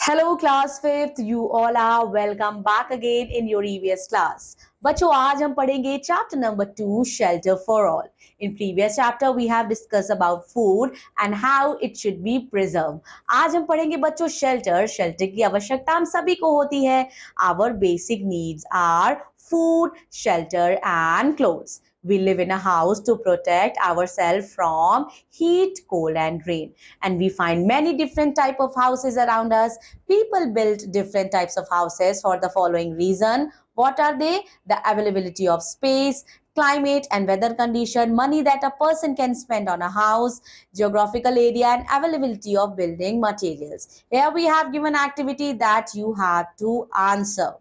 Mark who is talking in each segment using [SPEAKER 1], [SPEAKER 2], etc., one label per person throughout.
[SPEAKER 1] Hello class 5th, you all are welcome back again in your EVS class. बच्चों आज हम पढ़ेंगे chapter number 2 shelter for all. In previous chapter we have discussed about food and how it should be preserved. आज हम पढ़ेंगे बच्चों shelter की आवश्यकता हम सभी को होती है. Our basic needs are food, shelter and clothes. We live in a house to protect ourselves from heat, cold and rain. And we find many different type of houses around us. People build different types of houses for the following reason. What are they? The availability of space, climate and weather condition, money that a person can spend on a house, geographical area and availability of building materials. Here we have given activity that you have to answer.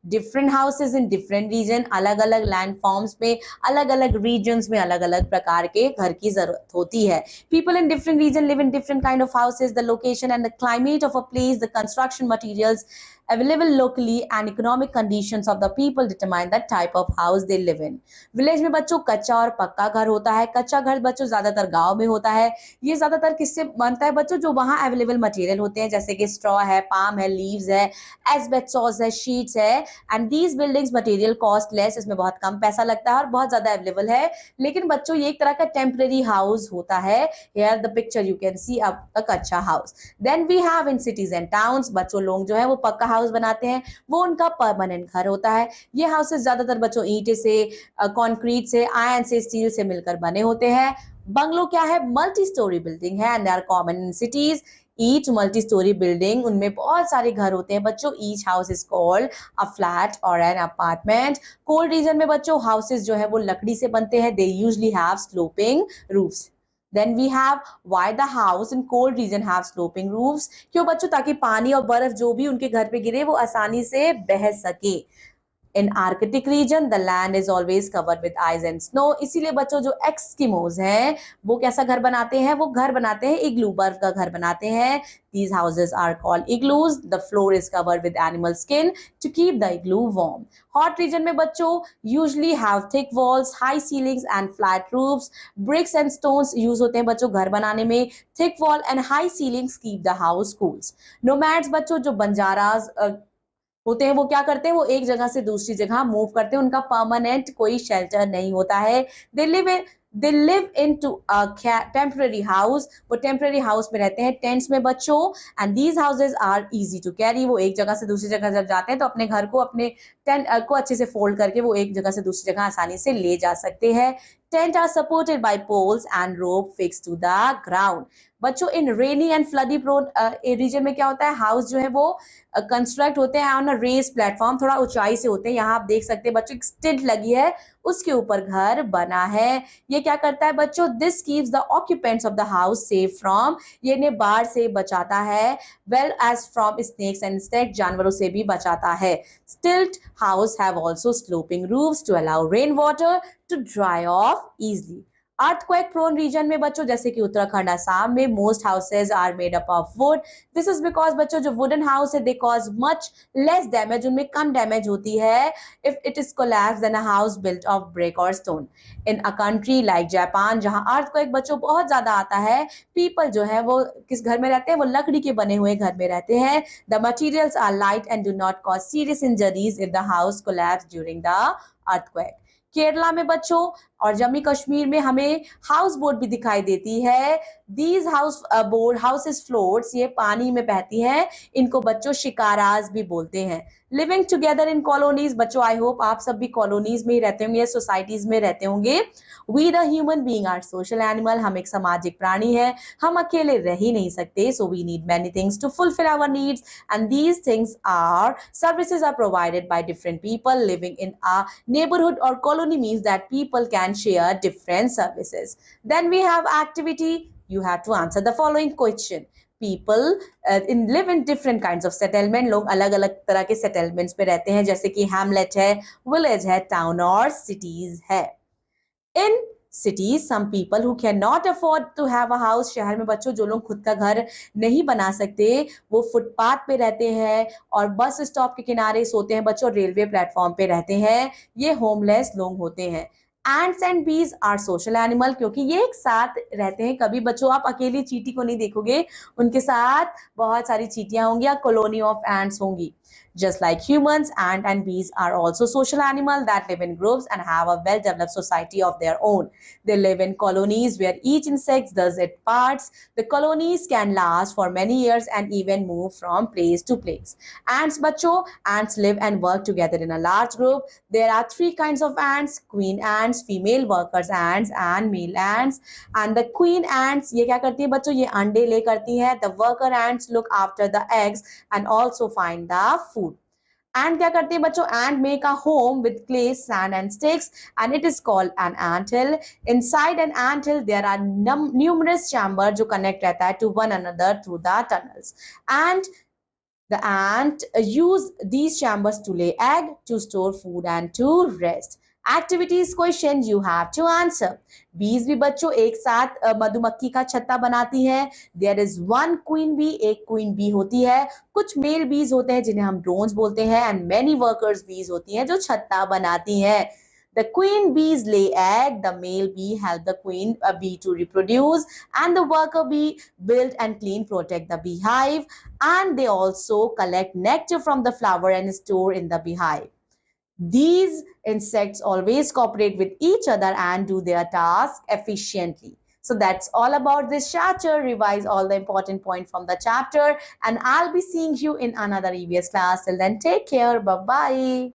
[SPEAKER 1] Different houses in different region, अलग अलग land forms में, अलग अलग regions में अलग अलग प्रकार के घर की जरूरत होती है. People in different region live in different kind of houses. The location and the climate of a place, the construction materials available locally and economic conditions of the people determine the type of house they live in. Village में बच्चों कच्चा और पक्का घर होता है. कच्चा घर बच्चों ज्यादातर गांव में होता है. ये ज्यादातर किससे बनता है बच्चों? जो वहां अवेलेबल मटेरियल होते हैं, जैसे कि स्ट्रॉ है, पाम है, लीव्स है, एस्बेस्टॉस है, शीट्स है. And these buildings material cost less, इसमें बहुत कम पैसा लगता है और बहुत ज्यादा अवेलेबल है. लेकिन बच्चों ये एक तरह का टेम्परेरी हाउस होता है. Here the picture you can see a kachcha house. Then we have in cities and towns, बच्चों लोग जो है वो पक्का हाउस बनाते हैं, वो उनका परमानेंट घर होता है. ये हाउसेस ज्यादातर बच्चों ईंटे से, कंक्रीट से, आयरन से, स्टील से मिलकर बने होते हैं. बंगलो क्या है? मल्टी स्टोरी बिल्डिंग है and they are common in cities. Each multi storey building, उनमें बहुत सारे घर होते हैं बच्चों. Each house is called a flat और एन अपार्टमेंट. कोल्ड रीजन में बच्चों हाउसेस जो है वो लकड़ी से बनते हैं. They usually have sloping roofs. Then we have why the house in cold region have sloping roofs. क्यों बच्चों? ताकि पानी और बर्फ जो भी उनके घर पे गिरे वो आसानी से बह सके. In Arctic region the land is always covered with ice and snow. इसीलिए बच्चों जो एक्सकिमोज हैं वो कैसा घर बनाते हैं? वो घर बनाते हैं इग्लू, बर्फ का घर बनाते हैं. These houses are called igloos. The floor is covered with animal skin to keep the igloo warm. Hot region में बच्चों usually have thick walls, high ceilings and flat roofs. Bricks and stones use होते हैं बच्चों घर बनाने में. Thick wall and high ceilings keep the house cool. Nomads बच्चों जो बंजाराज होते हैं वो क्या करते हैं? वो एक जगह से दूसरी जगह मूव करते हैं. उनका परमानेंट कोई शेल्टर नहीं होता है. They live in to temporary house. वो टेम्पररी हाउस में रहते हैं, टेंट्स में बच्चों. And these houses are easy to carry. वो एक जगह से दूसरी जगह जब जाते हैं तो अपने घर को, अपने टेंट को अच्छे से फोल्ड करके वो एक जगह से दूसरी जगह आसानी से ले जा सकते हैं. Tent are supported by poles and rope fix to the ground. बच्चों in rainy and floody prone region में क्या होता है? हाउस जो है वो कंस्ट्रक्ट होते हैं ऑन अ रेस प्लेटफॉर्म, थोड़ा ऊंचाई से होते हैं. यहाँ आप देख सकते हैं बच्चों एक स्टिल्ट लगी है, उसके ऊपर घर बना है. ये क्या करता है बच्चों? This keeps the occupants of the house safe from, ये इन्हें बाढ़ से बचाता है. Well as from snakes and insect, जानवरों से भी बचाता है. Stilt house have also sloping roofs to allow rain water to dry off easily. Earthquake prone region में बच्चों जैसे कि उत्तराखंड, असम में most houses are made up of wood. This is because बच्चों जो वुडन हाउस है they cause much less damage, उनमें कम डैमेज होती है if it is collapse then a house built of brick और stone. In a country like Japan जहां earthquake बच्चों बहुत ज्यादा आता है, पीपल जो है वो किस घर में रहते हैं? वो लकड़ी के बने हुए घर में रहते हैं. The materials are light and do not cause serious injuries if the house collapse during the earthquake. Kerala में बच्चों और जम्मू कश्मीर में हमें हाउस बोट भी दिखाई देती है. दीज हाउसेस फ्लोट्स, ये पानी में बहती हैं. इनको बच्चों शिकाराज भी बोलते हैं. लिविंग टुगेदर इन कॉलोनीज, बच्चों आई होप आप सब भी कॉलोनीज में ही रहते होंगे, सोसाइटीज में रहते होंगे. We the human being are social animal, हम एक सामाजिक प्राणी है, हम अकेले रह ही नहीं सकते. So we need many things to fulfil our needs and these things are services are provided by different people living in a neighborhood or colony means that people can share different services. Then we have activity. You have to answer the following question. People live in different kinds of settlement. लोग अलग अलग तरह के settlements में रहते हैं, जैसे कि hamlet है, village है, town और cities है. In cities, some people who cannot afford to have a house, शहर में बच्चों जो लोग खुद का घर नहीं बना सकते वो फुटपाथ पे रहते हैं और बस स्टॉप के किनारे सोते हैं बच्चों, रेलवे प्लेटफॉर्म पे रहते हैं. ये होमलेस लोग होते हैं. Ends and bees are social animal, क्योंकि ये एक साथ रहते हैं। कभी बच्चों आप अकेली चींटी को नहीं देखोगे, उनके साथ बहुत सारी चींटियां होंगी या कॉलोनी ऑफ एंड्स होंगी। Just like humans, ant and bees are also social animals that live in groups and have a well-developed society of their own. They live in colonies where each insect does its parts. The colonies can last for many years and even move from place to place. Ants, बच्चों, ants live and work together in a large group. There are three kinds of ants: queen ants, female workers ants, and male ants. And the queen ants ये क्या करती है बच्चों? ये अंडे ले करती है. The worker ants look after the eggs and also find the food. And क्या करती है बच्चों? Ant make a home with clay, sand and sticks, and it is called an anthill. Inside an anthill there are numerous chambers जो connect रहता है to one another through the tunnels. And the ant use these chambers to lay egg, to store food and to rest. Activities question you have to answer. Bees भी बच्चों एक साथ मधुमक्खी का छत्ता बनाती है. There is one queen bee, एक queen bee होती है. कुछ मेल बीज होते हैं जिन्हें हम ड्रोन्स बोलते हैं, and many workers bees होती हैं जो छत्ता बनाती हैं. The queen bees lay egg, the male bee help the queen bee to reproduce, and the worker bee build and clean, protect the beehive, and they also collect nectar from the flower and store in the beehive. These insects always cooperate with each other and do their task efficiently. So that's all about this chapter. Revise all the important points from the chapter, and I'll be seeing you in another EVS class. Till then, take care. Bye-bye.